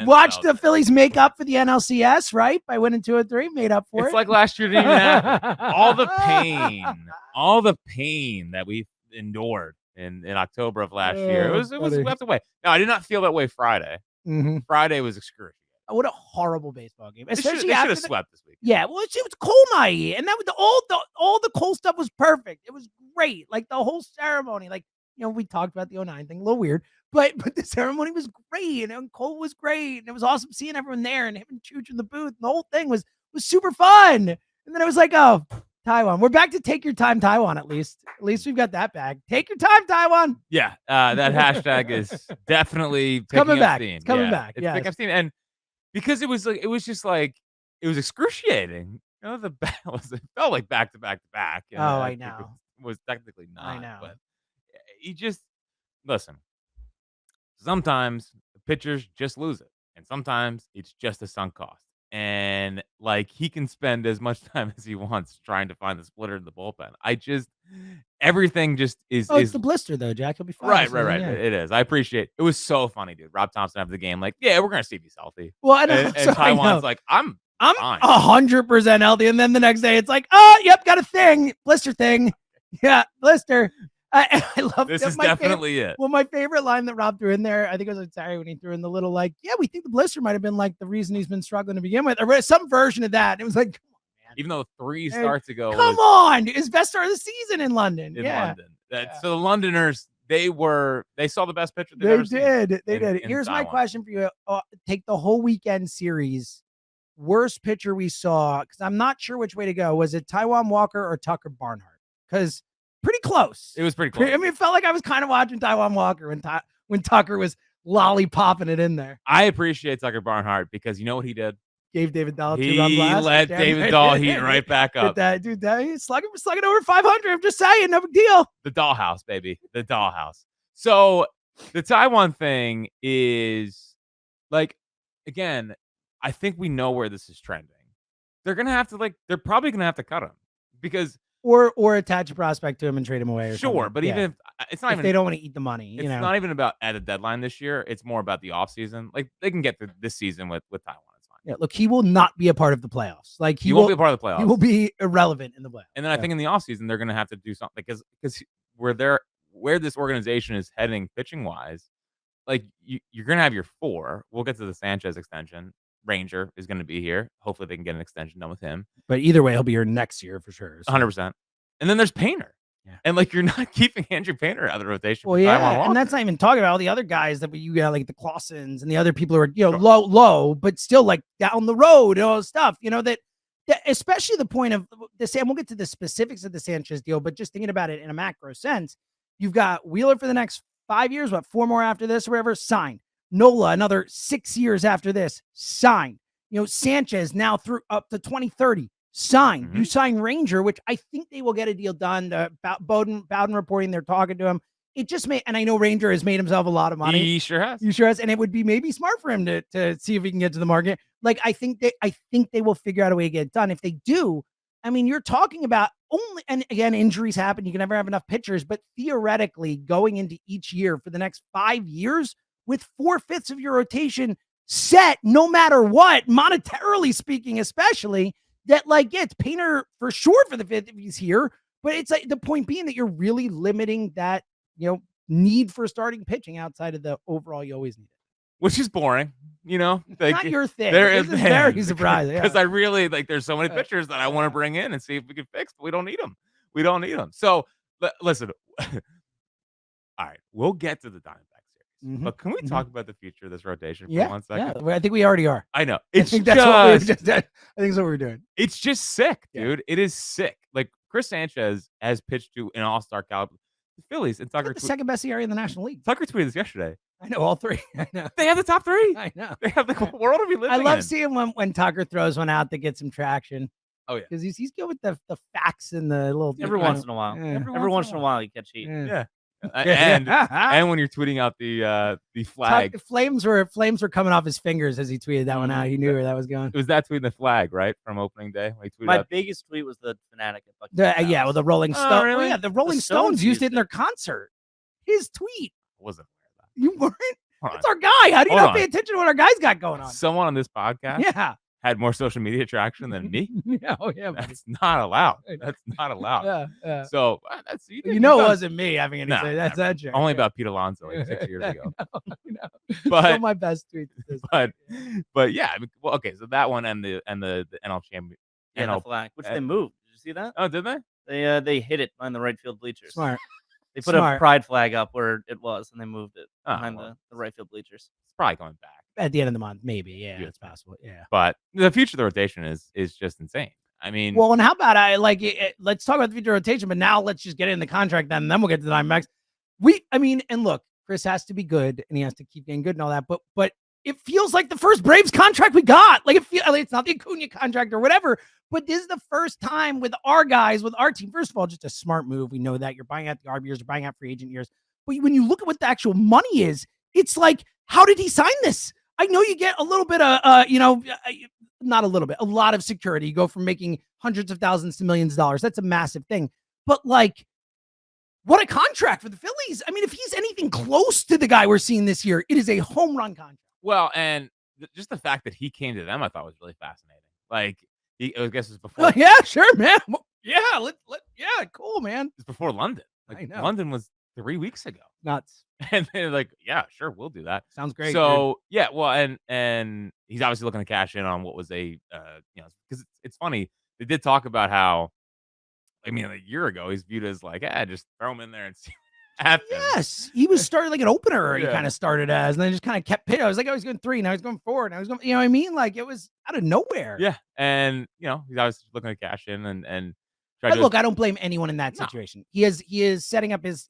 watched the Phillies make up for the NLCS, right? By winning 2-3, made up for it. It's like last year didn't even happen. All the pain that we endured in October of last year. It was left away. Now, I did not feel that way Friday. Mm-hmm. Friday was excruciating. What a horrible baseball game. Especially they should have swept this week. Yeah, well, it was cool night, and that was all the Cole stuff was perfect. It was great. Like the whole ceremony, like, we talked about the 09 thing, a little weird, but the ceremony was great, and Cole was great, and it was awesome seeing everyone there and him and Chooch in the booth. And the whole thing was super fun. And then I was like, oh, Taiwan. We're back to take your time, Taiwan. At least we've got that back. Take your time, Taiwan. Yeah, that hashtag is definitely coming back. Steam. It's coming back. It's picking up steam, and because it was excruciating. It felt like back to back to back. I know. It was technically not. I know. But you just listen. Sometimes the pitchers just lose it, and sometimes it's just a sunk cost. And he can spend as much time as he wants trying to find the splitter in the bullpen. Everything just is. It's the blister though, Jack. He'll be fine. Right. Yeah. It is. I appreciate it. It was so funny, dude. Rob Thompson after the game, we're gonna see if he's healthy. Well, I know. And Taiwan's like, I'm 100% healthy, and then the next day it's like, yep, got a thing, blister thing. Yeah, blister. I love this. Is definitely it. Well, my favorite line that Rob threw in there, I think it was on Saturday when he threw in the little we think the blister might have been the reason he's been struggling to begin with, or some version of that. It was like, come on, man. Even though 3 starts ago, come on, his best start of the season in London. London. So the Londoners, they saw the best pitcher they did. Here's my question for you: take the whole weekend series. Worst pitcher we saw, because I'm not sure which way to go. Was it Taijuan Walker or Tucker Barnhart? Because pretty close. It was pretty close. I mean, it felt like I was kind of watching Taijuan Walker when Tucker was lollipopping it in there. I appreciate Tucker Barnhart because you know what he did? Gave David Dahl 2-run blast. He let David Dahl heat right back up. Dude, he's slugging over 500. I'm just saying, no big deal. The dollhouse, baby. The dollhouse. So the Taiwan thing is again, I think we know where this is trending. They're gonna have to they're probably gonna have to cut him because or attach a prospect to him and trade him away. Sure, but even if it's not even they don't want to eat the money. It's not even about at a deadline this year. It's more about the offseason. They can get through this season with Taiwan. It's fine. Yeah, look, he will not be a part of the playoffs. He won't be a part of the playoffs. He will be irrelevant in the playoffs. And then I think in the offseason they're gonna have to do something because where this organization is heading pitching wise, you're gonna have your 4. We'll get to the Sanchez extension. Ranger is going to be here. Hopefully they can get an extension done with him. But either way, he'll be here next year for sure. 100%. And then there's Painter. Yeah. And you're not keeping Andrew Painter out of the rotation. Well, yeah. And that's not even talking about all the other guys that you got, the Clausens and the other people who are, low, but still down the road and all this stuff, that especially the point of this. And we'll get to the specifics of the Sanchez deal, but just thinking about it in a macro sense, you've got Wheeler for the next 5 years, 4 more after this or whatever, signed. Nola, another 6 years after this, signed. Sanchez now through up to 2030, signed. Mm-hmm. You sign Ranger, which I think they will get a deal done. Bowden reporting they're talking to him. It just and I know Ranger has made himself a lot of money. He sure has. And it would be maybe smart for him to see if he can get to the market. I think they will figure out a way to get it done. If they do, I mean, you're talking about and again, injuries happen. You can never have enough pitchers, but theoretically going into each year for the next 5 years, with 4/5 of your rotation set, no matter what, monetarily speaking, especially that it's Painter for sure for the 5th if he's here. But it's the point being that you're really limiting that, need for starting pitching outside of the overall you always need it. Which is boring, not your thing. This is very surprising. Because I really there's so many pitchers that I want to bring in and see if we can fix, but we don't need them. So listen, all right, we'll get to the Diamondbacks. Mm-hmm. But can we talk about the future of this rotation for 1 second? Yeah, I think we already are. I know. I think that's what we're doing. It's just sick, dude. Yeah. It is sick. Chris Sanchez has pitched to an all-star caliber. The Phillies and Tucker. The second best ERA in the National League. Tucker tweeted this yesterday. I know all 3. I know. They have the top 3. I know. They have the world to be living in. I love seeing when Tucker throws one out that gets some traction. Oh yeah, because he's good with the facts and the little. Every once in a while. Yeah. Every once in a while, you catch heat. Yeah. And when you're tweeting out the flag, flames were coming off his fingers as he tweeted that one out. He knew where that was going. It was that tweeting the flag, right, from opening day. When he tweeted My biggest tweet was the Fanatic. Well, the Rolling Stones. Oh, really? The Rolling Stones used it in their concert. His tweet. I wasn't aware of that. You weren't? That's our guy. How do you not pay attention to what our guy's got going on? Someone on this podcast had more social media traction than me. That's not allowed. That's not allowed. Yeah. So that's it wasn't me having any say. That's that joke. Only about Pete Alonso like 6 years ago. But still my best tweets. But yeah, well, okay. So that one and the NL champion. Yeah, the flag, which they moved. Did you see that? Oh, did they? They hit it behind the right field bleachers. Smart. They put a pride flag up where it was, and they moved it behind the right field bleachers. It's probably going back at the end of the month, maybe. Yeah, it's possible. Yeah, but the future of the rotation is just insane. I mean, well, and how about let's talk about the future rotation, but now let's just get in the contract then, and then we'll get to the Diamondbacks. And look, Chris has to be good, and he has to keep getting good and all that, but it feels like the first Braves contract we got. Like it's not the Acuna contract or whatever, but this is the first time with our guys, with our team. First of all, just a smart move. We know that you're buying out the ARB years, you're buying out free agent years. But when you look at what the actual money is, it's like, how did he sign this? I know you get a little bit of, not a little bit, a lot of security. You go from making hundreds of thousands to millions of dollars. That's a massive thing. But like, what a contract for the Phillies. I mean, if he's anything close to the guy we're seeing this year, it is a home run contract. Well, and just the fact that he came to them, I thought was really fascinating. Like, I guess it's before. Yeah, sure, man. Yeah, yeah, cool, man. It's before London. Like, I know. London was 3 weweeks ago. Nuts. And they're like, yeah, sure, we'll do that. Sounds great. So, yeah, well, and he's obviously looking to cash in on what was because it's funny. They did talk about how, I mean, a year ago, he's viewed as like, just throw him in there and see what happens. Yes, he was started like an opener. He kind of started as, and then just kind of kept pitching. I was like, he's going 3, now he's going 4, now he's going, you know what I mean? Like, it was out of nowhere. Yeah, and he's obviously looking to cash in and try to. Look, I don't blame anyone in that situation. He is setting up his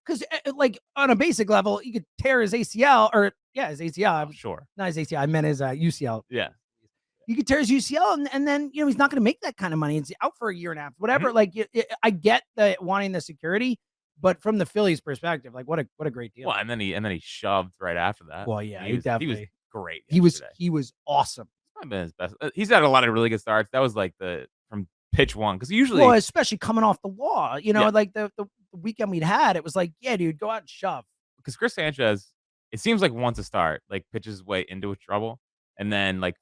because like on a basic level, he could tear his ACL his ACL. Sure, not his ACL. I meant his UCL. Yeah. You could tear his UCL, and then he's not going to make that kind of money. It's out for a year and a half, whatever. Mm-hmm. Like I get the wanting the security, but from the Phillies' perspective, like what a great deal. Well, and then he shoved right after that. Well, yeah, he was great. Yesterday. He was awesome. I've been his best. He's had a lot of really good starts. That was like from pitch one, because usually, well, especially coming off the wall, like the weekend we'd had, it was like, yeah, dude, go out and shove. Because Chris Sanchez, it seems like wants to start, like pitches his way into trouble, and then like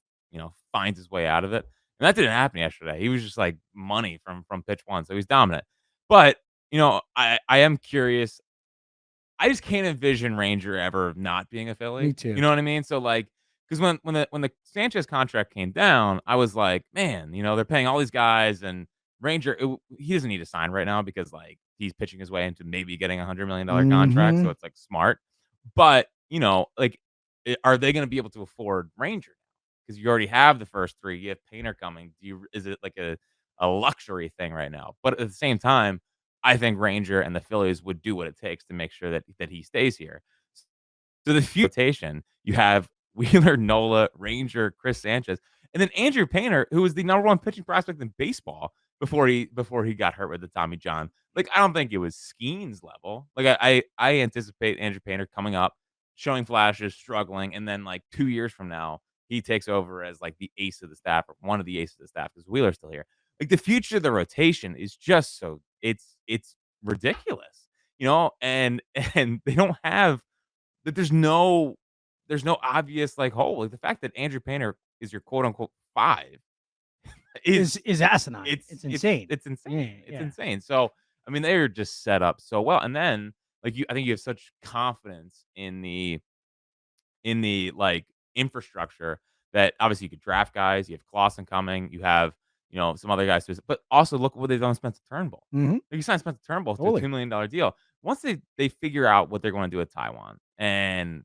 finds his way out of it. And that didn't happen yesterday. He was just like money from pitch one, so he's dominant. But I am curious. I just can't envision Ranger ever not being a Philly. Me too. You know what I mean? So like, because when the Sanchez contract came down, I was like, man, they're paying all these guys, and Ranger, he doesn't need to sign right now because like he's pitching his way into maybe getting $100 million contract, so it's like smart. But like, are they going to be able to afford Ranger? Because you already have the first 3. You have Painter coming. Is it like a luxury thing right now? But at the same time, I think Ranger and the Phillies would do what it takes to make sure that he stays here. So the rotation, you have Wheeler, Nola, Ranger, Chris Sanchez, and then Andrew Painter, who was the number 1 pitching prospect in baseball before he got hurt with the Tommy John. Like, I don't think it was Skeens level. Like, I anticipate Andrew Painter coming up, showing flashes, struggling, and then like 2 years from now, he takes over as like the ace of the staff, or one of the aces of the staff, because Wheeler's still here. Like, the future of the rotation is just so it's ridiculous, and they don't have that. There's no obvious like hole. Like, the fact that Andrew Painter is your quote unquote 5 is asinine. It's insane. It's insane. Yeah, it's insane. So I mean, they're just set up so well. And then like I think you have such confidence in the like infrastructure that obviously you could draft guys. You have Clausen coming. You have some other guys too. But also look at what they've done with Spencer Turnbull. Mm-hmm. Like, you signed Spencer Turnbull to a $2 million deal. Once they figure out what they're going to do with Taiwan, and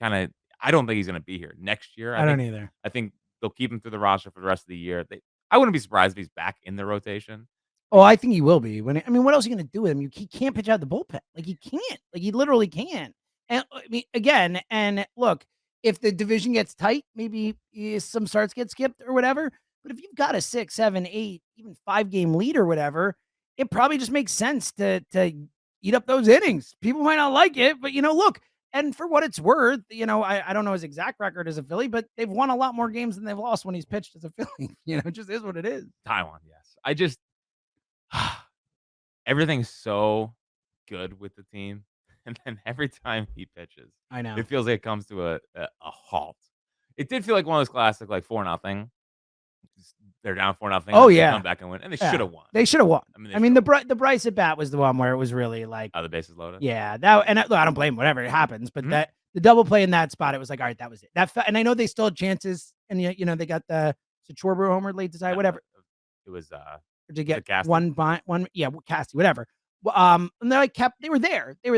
kind of, I don't think he's going to be here next year. I don't either. I think they'll keep him through the roster for the rest of the year. I wouldn't be surprised if he's back in the rotation. Oh, I think he will be. What else are you going to do with him? He can't pitch out the bullpen. Like, he can't. Like, he literally can't. And I mean, again, and look, if the division gets tight, maybe some starts get skipped or whatever. But if you've got a 6, 7, 8, even 5-game lead or whatever, it probably just makes sense to eat up those innings. People might not like it, but look, and for what it's worth, I don't know his exact record as a Philly, but they've won a lot more games than they've lost when he's pitched as a Philly. It just is what it is. Taiwan, yes. I just everything's so good with the team. and then every time he pitches, I know. it feels like it comes to a halt. It did feel like one of those classic, like 4-0. They're down 4-0. Oh, They yeah. come back and win, and they Yeah. should have won. They should have won. I mean, I mean, the Bryce at bat was the one where it was really like, the bases loaded. yeah, that, and I don't blame whatever it happens, but Mhm. that the double play in that spot, it was like, all right, that was it. And I know they still had chances, and you know they got the Schwarber homer late to tie, whatever. It was Or to get Casty? one, yeah, Casty, whatever. And they were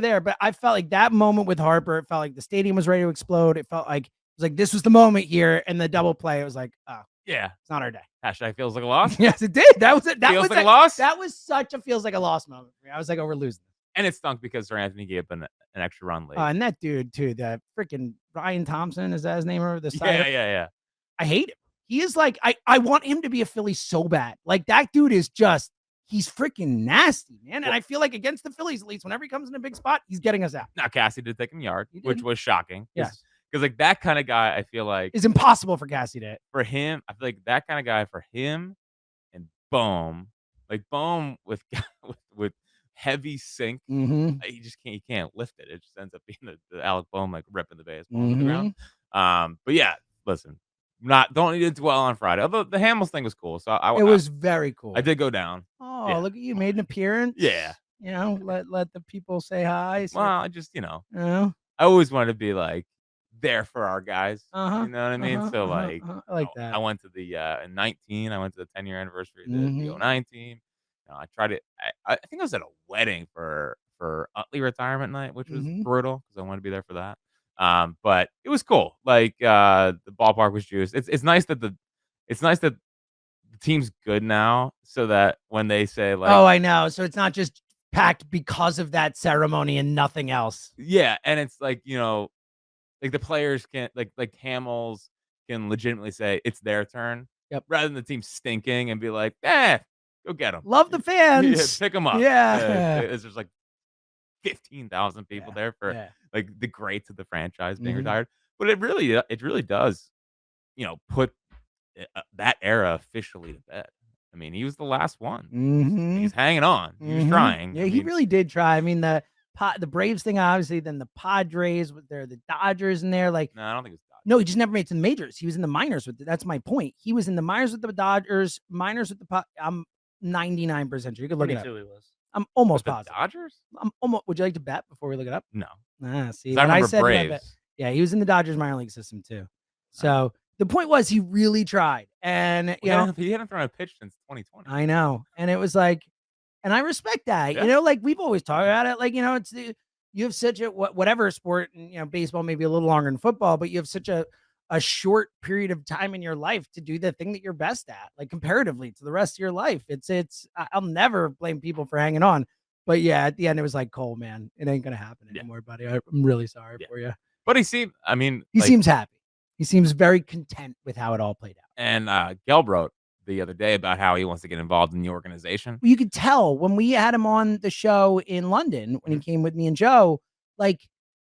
there, but I felt like that moment with Harper, it felt like the stadium was ready to explode. It felt like this was the moment here, and the double play, it was like, oh, yeah, it's not our day. Hashtag feels like a loss. Yes, it did. That was it. That Feels was like a loss. That was such a feels like a loss moment for me. I was like, oh, we're losing. And it stunk because Sir Anthony gave up an extra run late. And that dude too, the freaking Ryan Thompson, is that his name? Or the side? Yeah. I hate him. He is like, I want him to be a Philly so bad. Like that dude is just, he's freaking nasty, man. And I feel like against the Phillies, at least whenever he comes in a big spot, he's getting us out. Now Cassie did take him yard, which was shocking. Yes. Because like that kind of guy, I feel like it's impossible for Cassie to. For him, I feel like that kind of guy for him and Bohm, like Bohm with heavy sink, he just can't. He can't lift it. It just ends up being the Alec Bohm like ripping the baseball to the ground. But yeah, listen, don't need to dwell on Friday. Although the Hamels thing was cool, so it was very cool. I did go down. Oh, yeah. Look at you, made an appearance. Yeah, you know, let the people say hi. Well, I just you know, I always wanted to be like there for our guys. You know what I mean? So like, I like that. I went to the 19. I went to the 10-year anniversary of the 09 team. I tried it. I think I was at a wedding for Utley retirement night, which was brutal because I wanted to be there for that. But it was cool. Like the ballpark was juiced. It's nice that the team's good now, so that when they say like, oh, I know. So it's not just packed because of that ceremony and nothing else. Yeah, and it's like, like the players can't like Hamels can legitimately say it's their turn. Yep. Rather than the team stinking and be like, go get them. Love the fans. Yeah, pick them up. Yeah. There's like 15,000 people there for like the greats of the franchise being retired. But it really does, put that era officially to bed. I mean, he was the last one. He's hanging on. He was trying. Yeah, he really did try. I mean, the Braves thing, obviously, then the Padres, the Dodgers in there. Like, no, I don't think it was Dodgers. No, he just never made it to the majors. He was in the minors with that's my point. He was in the minors with the Dodgers, minors with the I'm 99% sure. You could look it up. He was. I'm almost with positive. The Dodgers? I'm almost. Would you like to bet before we look it up? No. See, I remember said Braves. Yeah, he was in the Dodgers minor league system too. So the point was he really tried, and he hadn't thrown a pitch since 2020. I know, and it was like, and I respect that. Yeah. Like we've always talked about it. Like it's you have such a whatever sport, and baseball maybe a little longer than football, but you have such a short period of time in your life to do the thing that you're best at, like comparatively to the rest of your life. I'll never blame people for hanging on, but yeah, at the end it was like, Cole, man, it ain't gonna happen anymore, buddy. I'm really sorry for you. But he seemed, he seems happy. He seems very content with how it all played out. And Gelb wrote the other day about how he wants to get involved in the organization. Well, you could tell when we had him on the show in London, when he came with me and Joe, like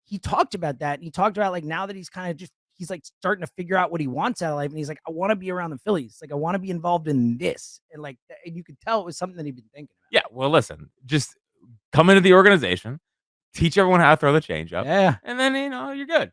he talked about that. And he talked about like now that he's kind of he's like starting to figure out what he wants out of life. And he's like, I want to be around the Phillies. Like, I want to be involved in this. And like, and you could tell it was something that he'd been thinking about. Yeah. Well, listen, just come into the organization, teach everyone how to throw the changeup. Yeah. And then, you're good.